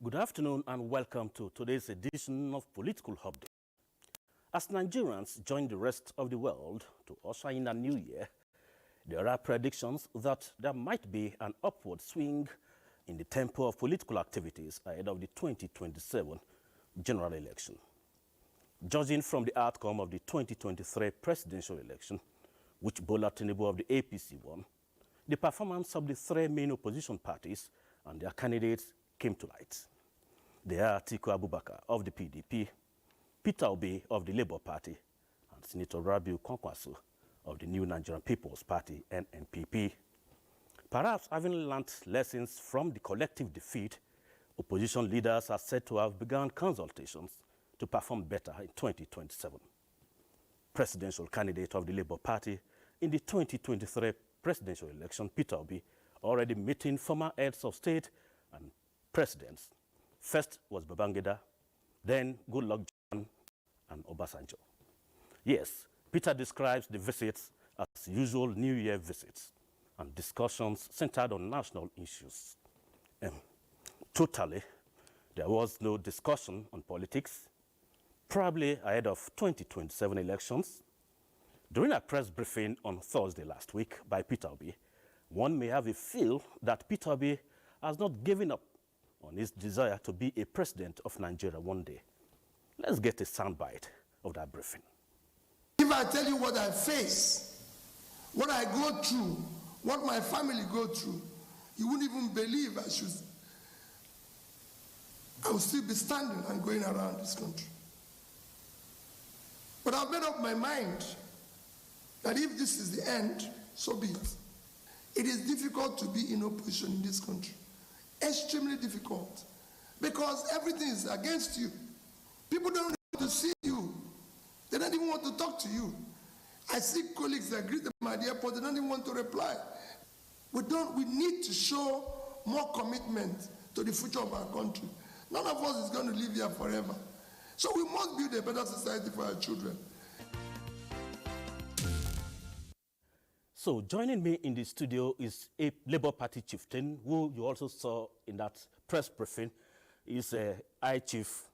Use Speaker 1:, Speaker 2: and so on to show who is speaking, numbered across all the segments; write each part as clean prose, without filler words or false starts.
Speaker 1: Good afternoon and welcome to today's edition of Political Update. As Nigerians join the rest of the world to usher in a new year, there are predictions that there might be an upward swing in the tempo of political activities ahead of the 2027 general election. Judging from the outcome of the 2023 presidential election, which Bola Tinubu of the APC won, the performance of the three main opposition parties and their candidates came to light. They are Atiku Abubakar of the PDP, Peter Obi of the Labour Party, and Senator Rabiu Kwankwaso of the New Nigerian People's Party, NNPP. Perhaps having learnt lessons from the collective defeat, opposition leaders are said to have begun consultations to perform better in 2027. Presidential candidate of the Labour Party in the 2023 presidential election, Peter Obi, already meeting former heads of state and presidents. First was Babangida, then Goodluck Jonathan and Obasanjo. Yes, Peter describes the visits as usual New Year visits and discussions centered on national issues. Totally, there was no discussion on politics, probably ahead of 2027 elections. During a press briefing on Thursday last week by Peter Obi, one may have a feel that Peter Obi has not given up on his desire to be a president of Nigeria one day. Let's get a soundbite of that briefing.
Speaker 2: If I tell you what I face, what I go through, what my family go through, you wouldn't even believe I will still be standing and going around this country. But I've made up my mind that if this is the end, so be it. It is difficult to be in opposition in this country. Extremely difficult. Because everything is against you. People don't want to see you. They don't even want to talk to you. I see colleagues that greet them at the airport, they don't even want to reply. We need to show more commitment to the future of our country. None of us is going to live here forever. So we must build a better society for our children.
Speaker 1: So joining me in the studio is a Labour Party chieftain, who you also saw in that press briefing, is I Chief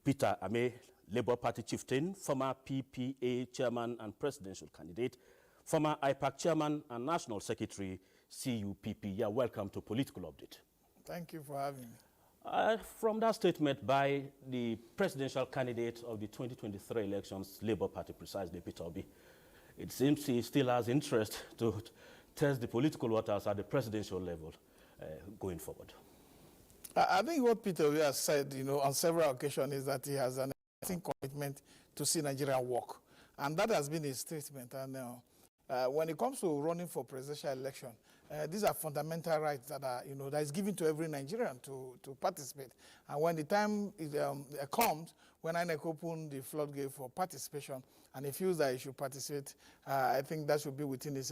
Speaker 1: Peter Ame, Labour Party chieftain, former PPA chairman and presidential candidate, former IPAC chairman and national secretary, CUPP. Yeah, welcome to Political Update.
Speaker 3: Thank you for having me.
Speaker 1: From that statement by the presidential candidate of the 2023 elections, Labour Party precisely, Peter Obi, it seems he still has interest to test the political waters at the presidential level going forward.
Speaker 3: I think what Peter Obi has said, on several occasions is that he has an commitment to see Nigeria work. And that has been his statement. And when it comes to running for presidential election, these are fundamental rights that are, that is given to every Nigerian to participate. And when the time comes, when INEC open the floodgate for participation, and he feels that he should participate, I think that should be within his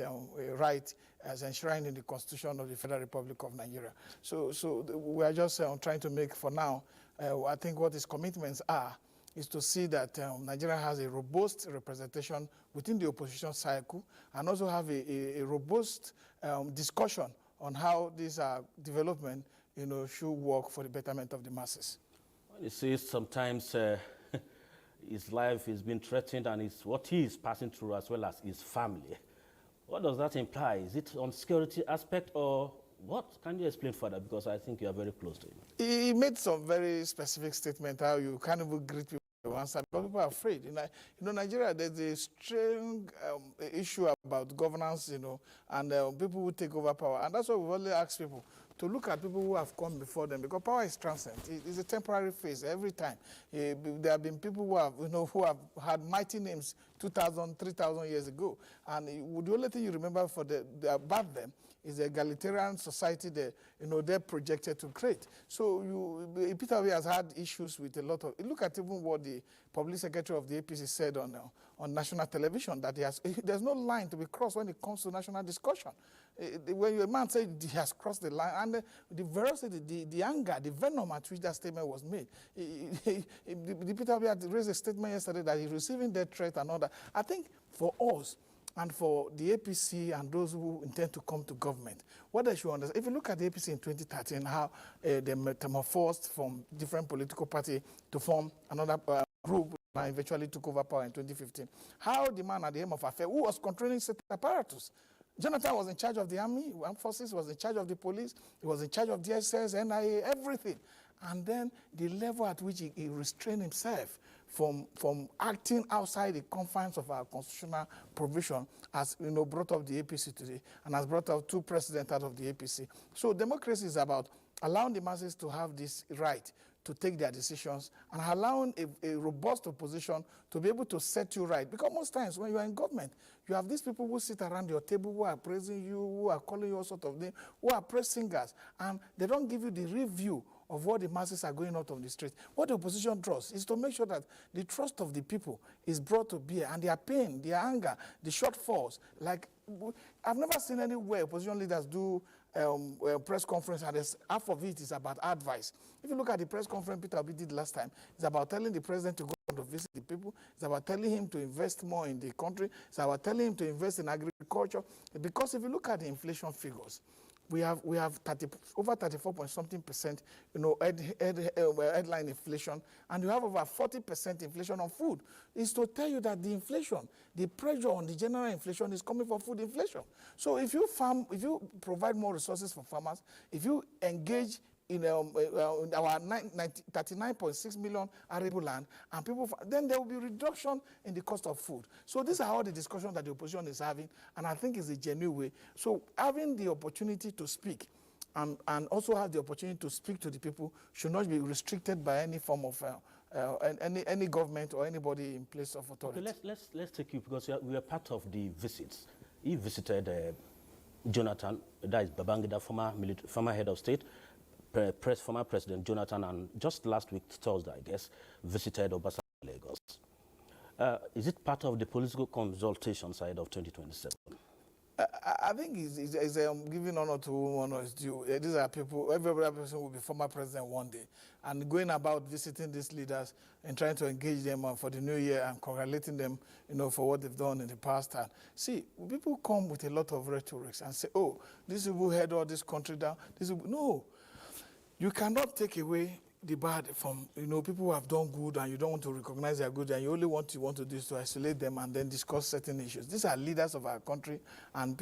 Speaker 3: right as enshrined in the Constitution of the Federal Republic of Nigeria. So we are just trying to make, for now, I think what his commitments are is to see that Nigeria has a robust representation within the opposition cycle and also have a robust discussion on how this development should work for the betterment of the masses.
Speaker 1: Well, you see, sometimes his life is being threatened and it's what he is passing through as well as his family. What does that imply? Is it on security aspect or what? Can you explain further? Because I think you are very close to him.
Speaker 3: He made some very specific statement how you can't even greet people once because people are afraid. Nigeria, there's a strong issue about governance, and people who take over power. And that's why we've only asked people to look at people who have come before them, because power is transient. It's a temporary phase every time. There have been people who have had mighty names 2,000, 3,000 years ago. And the only thing you remember about them is the egalitarian society they're projected to create. So Peter Obi has had issues with a lot of. Look at even what the public secretary of the APC said on national television, that there's no line to be crossed when it comes to national discussion. When a man said he has crossed the line, and the veracity, the anger, the venom at which that statement was made, Peter Obi had raised a statement yesterday that he's receiving death threat and all that. I think for us, And for the APC and those who intend to come to government, what they should understand, if you look at the APC in 2013, how they metamorphosed from different political party to form another group and eventually took over power in 2015, how the man at the helm of affairs, who was controlling state apparatus, Jonathan was in charge of the army, armed forces, was in charge of the police, he was in charge of DSS, NIA, everything. And then the level at which he restrained himself from acting outside the confines of our constitutional provision has, brought up the APC today and has brought up 2 presidents out of the APC. So democracy is about allowing the masses to have this right to take their decisions and allowing a robust opposition to be able to set you right. Because most times when you are in government, you have these people who sit around your table who are praising you, who are calling you all sorts of names, who are praise singers, and they don't give you the review of what the masses are going out on the street. What the opposition does is to make sure that the trust of the people is brought to bear, and their pain, their anger, the shortfalls. Like, I've never seen anywhere opposition leaders do press conference and half of it is about advice. If you look at the press conference Peter Obi did last time, it's about telling the president to go to visit the people. It's about telling him to invest more in the country. It's about telling him to invest in agriculture. Because if you look at the inflation figures, we have over 34.something%, headline inflation, and you have over 40% inflation on food. It's to tell you that the inflation, the pressure on the general inflation is coming from food inflation. So if you provide more resources for farmers, if you engage in our 39.6 million arable land, and people, then there will be reduction in the cost of food. So these are all the discussions that the opposition is having, and I think it's a genuine way. So having the opportunity to speak and also have the opportunity to speak to the people should not be restricted by any form of any government or anybody in place of authority.
Speaker 1: Okay, let's take you, because we are part of the visits. He visited Jonathan, that is Babangida, former head of state, former President Jonathan, and just last week, Thursday, I guess, visited Obasanjo, Lagos. Is it part of the political consultation side of 2027?
Speaker 3: I think it's giving honor to whom honor is due. These are people, every person will be former president one day. And going about visiting these leaders and trying to engage them for the new year and congratulating them, for what they've done in the past. And see, people come with a lot of rhetoric and say, oh, these people head all this country down. No. You cannot take away the bad from, people who have done good and you don't want to recognize their good, and you only want to do is to isolate them and then discuss certain issues. These are leaders of our country, and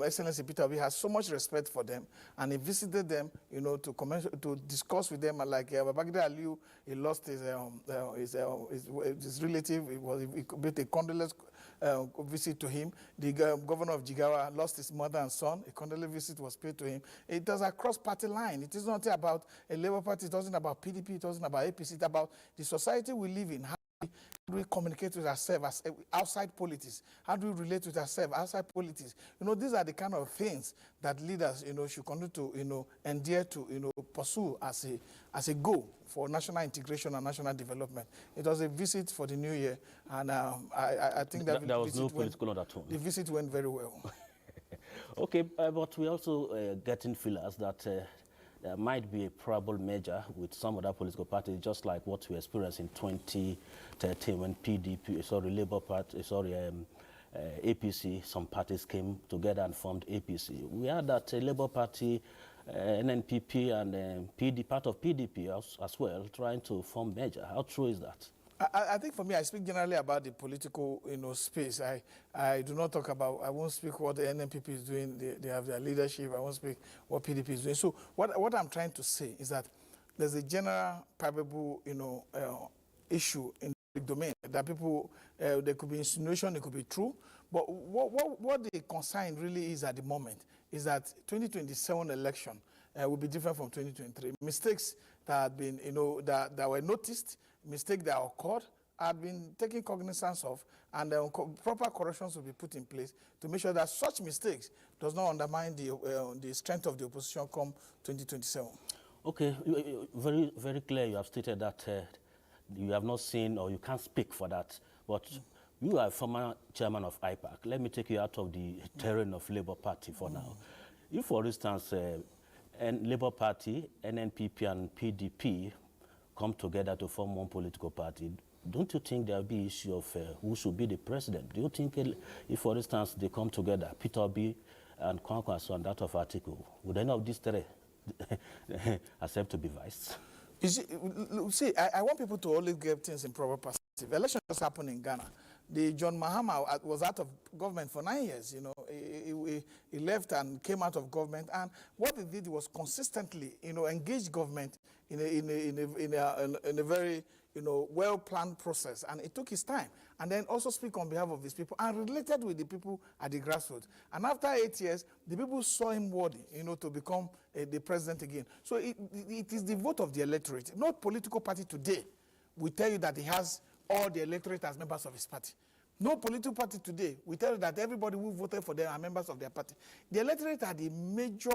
Speaker 3: Excellency Peter Obi has so much respect for them, and he visited them, to discuss with them. Like Babangida Aliyu, he lost his relative. He made a condolence visit to him. The governor of Jigawa lost his mother and son. A condolence visit was paid to him. It does a cross-party line. It is not about a Labour Party. It doesn't about PDP. It doesn't about APC. It's about the society we live in. How do we communicate with ourselves outside politics? How do we relate with ourselves outside politics? These are the kind of things that leaders, should continue to, endear to, pursue as a goal for national integration and national development. It was a visit for the new year, and I think that
Speaker 1: there was no political undertone.
Speaker 3: The visit went very well.
Speaker 1: Okay, but we're also getting feelers that there might be a probable merger with some other political parties, just like what we experienced in 2013 when Labour Party, APC, some parties came together and formed APC. We had that Labour Party, NNPP, and part of PDP as well, trying to form merger. How true is that?
Speaker 3: I think for me, I speak generally about the political, space. I do not talk about, I won't speak what the NNPP is doing. They have their leadership. I won't speak what PDP is doing. So what I'm trying to say is that there's a general probable, issue in the domain that people, there could be insinuation, it could be true. But what the concern really is at the moment is that 2027 election will be different from 2023. Mistakes that had been, that were noticed, mistakes that occurred, had been taken cognizance of, and proper corrections will be put in place to make sure that such mistakes does not undermine the strength of the opposition come 2027.
Speaker 1: Okay, very, very clear. You have stated that you have not seen, or you can't speak for that, but you are former chairman of IPAC. Let me take you out of the terrain of Labour Party for now. If, for instance, Labour Party, NNPP, and PDP come together to form one political party, don't you think there'll be issue of who should be the president? Do you think if, for instance, they come together, Peter Obi and Kwankwaso and that of Atiku, would any of these three accept to be vice?
Speaker 3: You see, I want people to always get things in proper perspective. Election just happened in Ghana. The John Mahama was out of government for 9 years. You know, he left and came out of government, and what he did was consistently, you know, engage government in a very, you know, well-planned process, and it took his time. And then also speak on behalf of his people and related with the people at the grassroots. And after 8 years, the people saw him worthy, you know, to become the president again. So it is the vote of the electorate. No political party today will tell you that he has all the electorate as members of his party. No political party today will tell you that everybody who voted for them are members of their party. The electorate are the major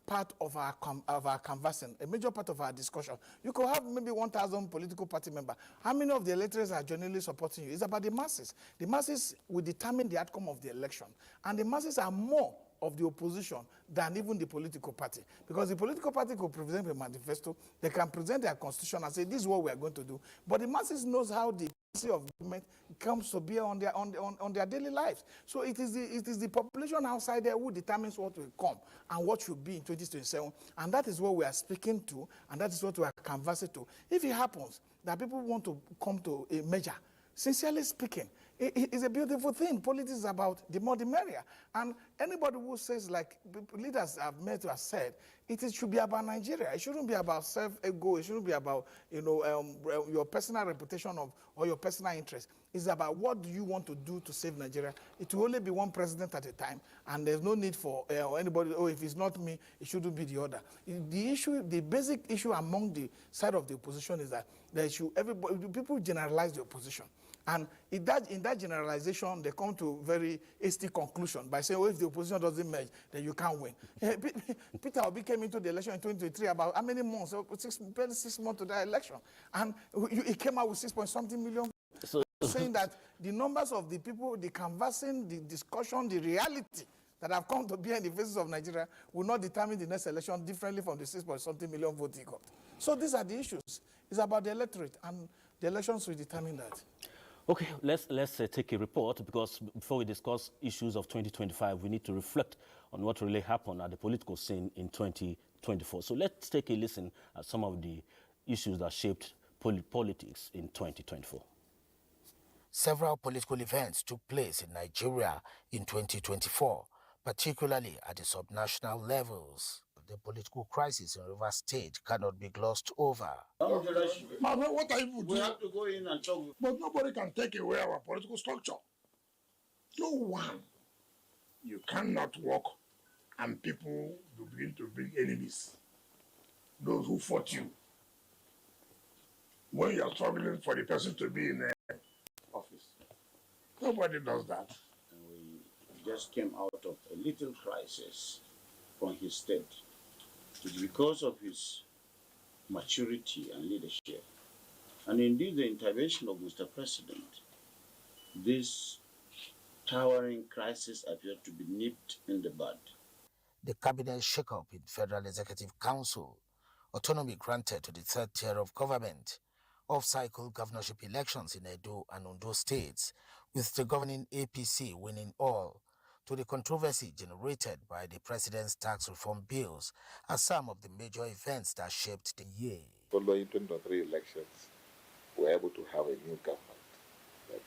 Speaker 3: part of our canvassing, a major part of our discussion. You could have maybe 1,000 political party members. How many of the electors are genuinely supporting you? It's about the masses. The masses will determine the outcome of the election. And the masses are more of the opposition than even the political party. Because the political party could present a manifesto, they can present their constitution and say, this is what we are going to do. But the masses knows how the policy of government comes to bear on their daily lives. So it is the population outside there who determines what will come and what should be in 2027. And that is what we are speaking to, and that is what we are canvassing to. If it happens that people want to come to a measure, sincerely speaking, it's a beautiful thing. Politics is about the more the merrier. And anybody who says, like leaders I've met who have said, it should be about Nigeria. It shouldn't be about self-ego. It shouldn't be about, you know, your personal reputation or your personal interest. It's about what do you want to do to save Nigeria. It will only be one president at a time, and there's no need for anybody, oh, if it's not me, it shouldn't be the other. The basic issue among the side of the opposition is that people generalize the opposition. And in that generalization, they come to very hasty conclusion by saying, oh, if the opposition doesn't merge, then you can't win. Peter Obi came into the election in 2023 about how many months? Barely 6 months to that election. And he came out with 6-point-something million. So, saying that the numbers of the people, the canvassing, the discussion, the reality that have come to bear in the faces of Nigeria will not determine the next election differently from the 6-point-something million votes he got. So these are the issues. It's about the electorate, and the elections will determine that.
Speaker 1: Okay, let's take a report, because before we discuss issues of 2025, we need to reflect on what really happened at the political scene in 2024. So let's take a listen at some of the issues that shaped politics in 2024.
Speaker 4: Several political events took place in Nigeria in 2024, particularly at the subnational levels. The political crisis in Rivers State cannot be glossed over.
Speaker 5: Man, what are you doing? We have to go in and talk. But nobody can take away our political structure. No one. You cannot walk and people will begin to bring enemies. Those who fought you. When you are struggling for the person to be in office. Nobody does that.
Speaker 6: And we just came out of a little crisis from his state. It's because of his maturity and leadership. And indeed, the intervention of Mr. President, this towering crisis appeared to be nipped in the bud.
Speaker 4: The cabinet shakeup in Federal Executive Council, autonomy granted to the third tier of government, off-cycle governorship elections in Edo and Ondo states, with the governing APC winning all, to the controversy generated by the president's tax reform bills are some of the major events that shaped the year.
Speaker 7: Following 2023 elections, we were able to have a new government that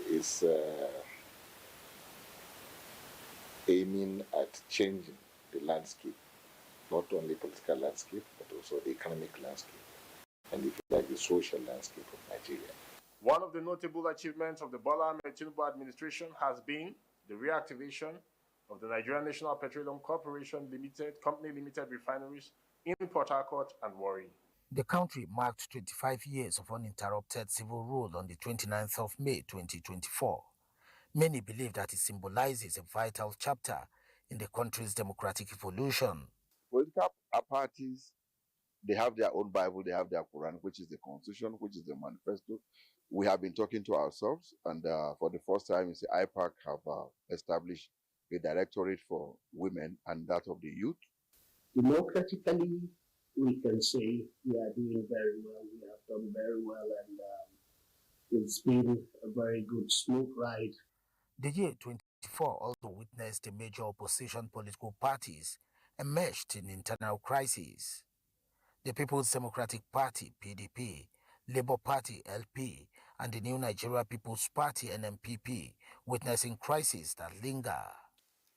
Speaker 7: is aiming at changing the landscape, not only political landscape, but also the economic landscape, and if you like, the social landscape of Nigeria.
Speaker 8: One of the notable achievements of the Bola Ahmed Tinubu administration has been the reactivation of the Nigerian National Petroleum Corporation Company Limited refineries in Port Harcourt and Warri.
Speaker 4: The country marked 25 years of uninterrupted civil rule on the 29th of May 2024. Many believe that it symbolizes a vital chapter in the country's democratic evolution.
Speaker 7: Political parties, they have their own Bible, they have their Quran, which is the Constitution, which is the manifesto. We have been talking to ourselves, and for the first time, the IPAC have established a directorate for women and that of the youth.
Speaker 9: Democratically we can say we are doing very well. We have done very well, and it's been a very good, smooth ride.
Speaker 4: The year 2024 also witnessed the major opposition political parties emerged in internal crises. The People's Democratic Party, PDP, Labour Party, LP, and the New Nigeria People's Party, NMPP, witnessing crises that linger.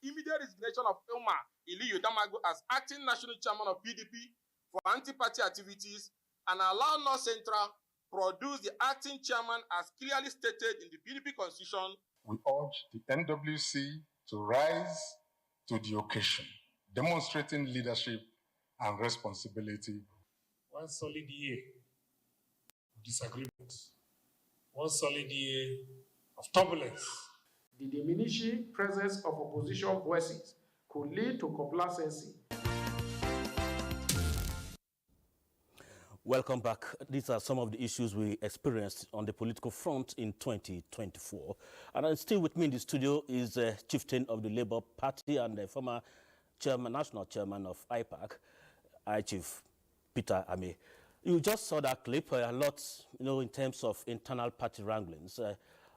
Speaker 10: Immediate resignation of Umar Iliyu Damago as acting national chairman of PDP for anti-party activities and allow North Central produce the acting chairman as clearly stated in the PDP constitution.
Speaker 11: We urge the NWC to rise to the occasion, demonstrating leadership and responsibility.
Speaker 12: One solid year of disagreement, one solid year of turbulence.
Speaker 10: The diminishing presence of opposition voices could lead to complacency.
Speaker 1: Welcome back. These are some of the issues we experienced on the political front in 2024. And still with me in the studio is chieftain of the Labour Party and the former national chairman of IPAC, Chief Peter Ame. You just saw that clip, a lot, in terms of internal party wranglings.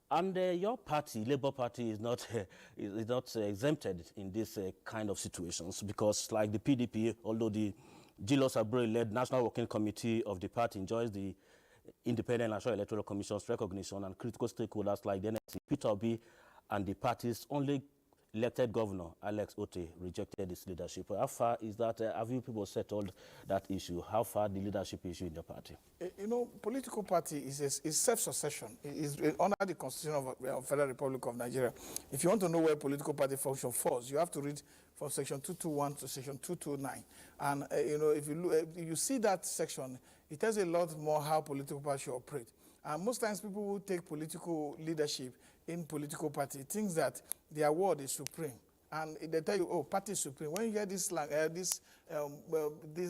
Speaker 1: And your party, Labour Party, is not exempted in this kind of situations because, like the PDP, although the Julius Abure-led National Working Committee of the party enjoys the Independent National Electoral Commission's recognition, and critical stakeholders like the NTA, Peter Obi, and the party's only elected governor, Alex Otte, rejected his leadership. How far is that? Have you people settled that issue? How far the leadership issue in the party?
Speaker 3: Political party is self-succession. It is under the Constitution of the Federal Republic of Nigeria. If you want to know where political party function falls, you have to read from section 221 to section 229. And, if you look, you see that section, it tells a lot more how political parties should operate. And most times people who take political leadership in political party thinks that their word is supreme. And they tell you, oh, party is supreme. When you hear this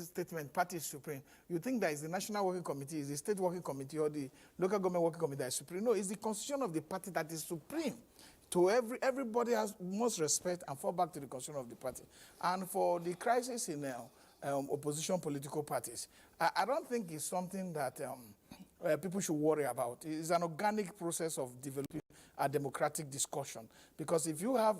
Speaker 3: statement, party is supreme, you think that it's the National Working Committee, is the State Working Committee, or the Local Government Working Committee that is supreme. No, it's the constitution of the party that is supreme. To everybody must respect and fall back to the constitution of the party. And for the crisis in opposition political parties, I don't think it's something that people should worry about. It's an organic process of developing a democratic discussion. Because if you have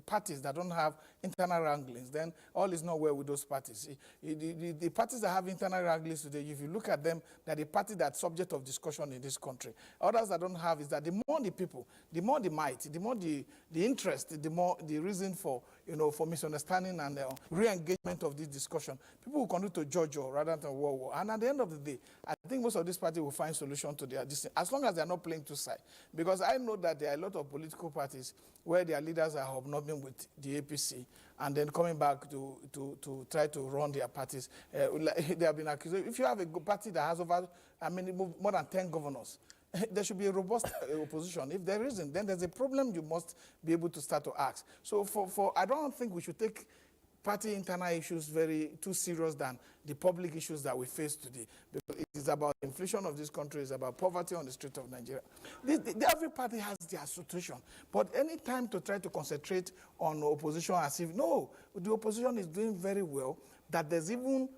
Speaker 3: parties that don't have internal wranglings, then all is not well with those parties. The parties that have internal wranglings today, if you look at them, they're the party that's subject of discussion in this country. Others that don't have is that the more the people, the more the might, the more the interest, the more the reason for misunderstanding and re-engagement of this discussion. People will continue to judge rather than war. And at the end of the day, I think most of these parties will find solution to their distance, as long as they're not playing two sides. Because I know that there are a lot of political parties where their leaders are hobnobbing with the APC and then coming back to try to run their parties. They have been accused. If you have a party that has more than 10 governors, there should be a robust opposition. If there isn't, then there's a problem you must be able to start to ask. So I don't think we should take party internal issues too serious than the public issues that we face today. Because it is about inflation of this country, it's about poverty on the street of Nigeria. Every party has their situation. But any time to try to concentrate on opposition as if, no, the opposition is doing very well, that there's even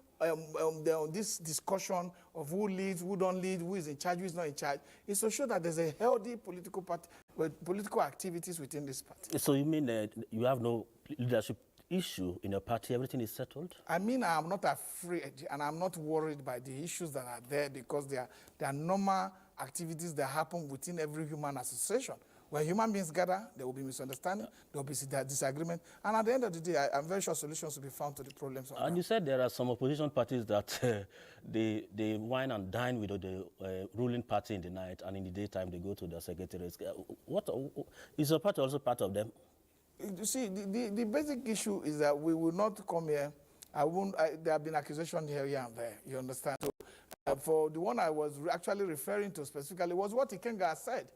Speaker 3: this discussion of who leads, who don't lead, who is in charge, who is not in charge, is to show that there's a healthy political activities within this party.
Speaker 1: So you mean you have no leadership issue in your party, everything is settled?
Speaker 3: I mean, I'm not afraid and I'm not worried by the issues that are there because they are normal activities that happen within every human association. When human beings gather, there will be misunderstanding, there will be disagreement, and at the end of the day, I'm very sure solutions will be found to the problems.
Speaker 1: And you said there are some opposition parties that they wine and dine with the ruling party in the night, and in the daytime they go to their secretaries. Is your party also part of them?
Speaker 3: You see, the basic issue is that we will not come here. There have been accusations here and there, you understand? So, for the one I was actually referring to specifically was what Ikenga said.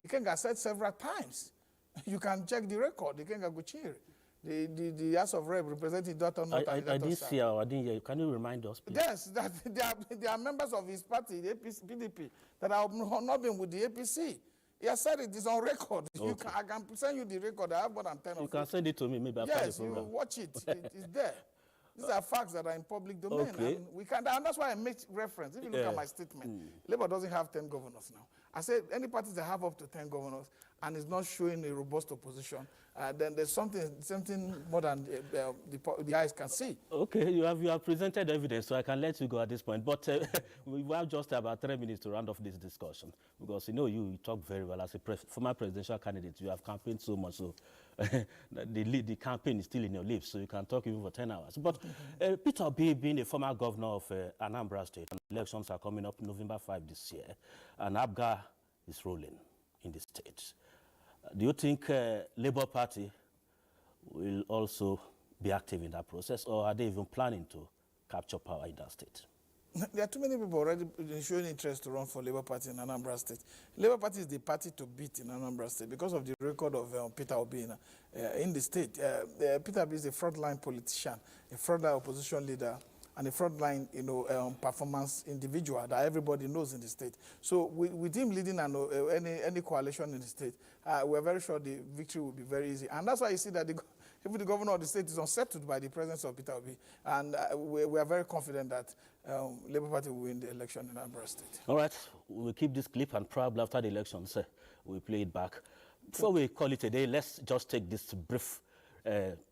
Speaker 3: Ikenga said several times. You can check the record, Ikenga Guchiri. The House of Rep representing Dr. North.
Speaker 1: I didn't see or I didn't hear you. Can you remind us, please?
Speaker 3: Yes, that there are members of his party, the PDP, that have not been with the APC. He has said it is on record. Okay. I can send you the record. I have more than 10 of them.
Speaker 1: You can send it to me, maybe after the program.
Speaker 3: Yes, you watch it. It's there. These are facts that are in public domain.
Speaker 1: Okay.
Speaker 3: And we can, and that's why I make reference. If you look at my statement, Labour doesn't have 10 governors now. I said any parties that have up to 10 governors and is not showing a robust opposition, then there's something more than the eyes can see.
Speaker 1: Okay, you have presented evidence, so I can let you go at this point. But we have just about 3 minutes to round off this discussion, because you talk very well as a former presidential candidate. You have campaigned so much, so the campaign is still in your lips, so you can talk even for 10 hours. But Peter Obi, being a former governor of Anambra State, and elections are coming up November 5 this year, and Abga is rolling in the state. Do you think Labour Party will also be active in that process, or are they even planning to capture power in that state?
Speaker 3: There are too many people already showing interest to run for Labour Party in Anambra State. Labour Party is the party to beat in Anambra State because of the record of Peter Obi in the state. Peter Obi is a frontline politician, a frontline opposition leader, and a frontline, performance individual that everybody knows in the state. So with him leading any coalition in the state, we're very sure the victory will be very easy. And that's why you see that even the governor of the state is unsettled by the presence of Peter Obi. And we are very confident that Labour Party will win the election in Anambra State.
Speaker 1: All right, we'll keep this clip, and probably after the elections, we'll play it back. Before we call it a day, let's just take this brief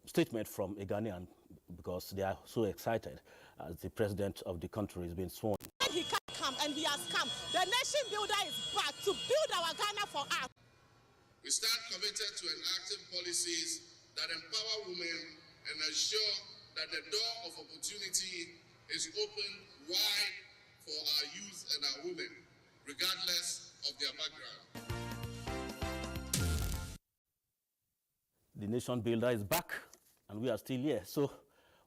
Speaker 1: statement from a Ghanaian, because they are so excited as the president of the country is being sworn.
Speaker 13: He can come, and he has come. The nation builder is back to build our Ghana for us.
Speaker 14: We stand committed to enacting policies that empower women and ensure that the door of opportunity is open wide for our youth and our women, regardless of their background.
Speaker 1: The nation builder is back, and we are still here. So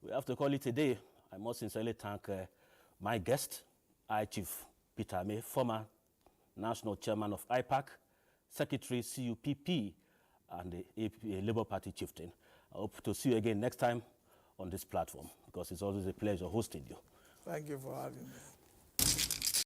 Speaker 1: we have to call it a day. I must sincerely thank my guest, Chief Peter May, former national chairman of IPAC, secretary CUPP, and the Labour Party chieftain. I hope to see you again next time on this platform, because it's always a pleasure hosting you.
Speaker 3: Thank you for having me.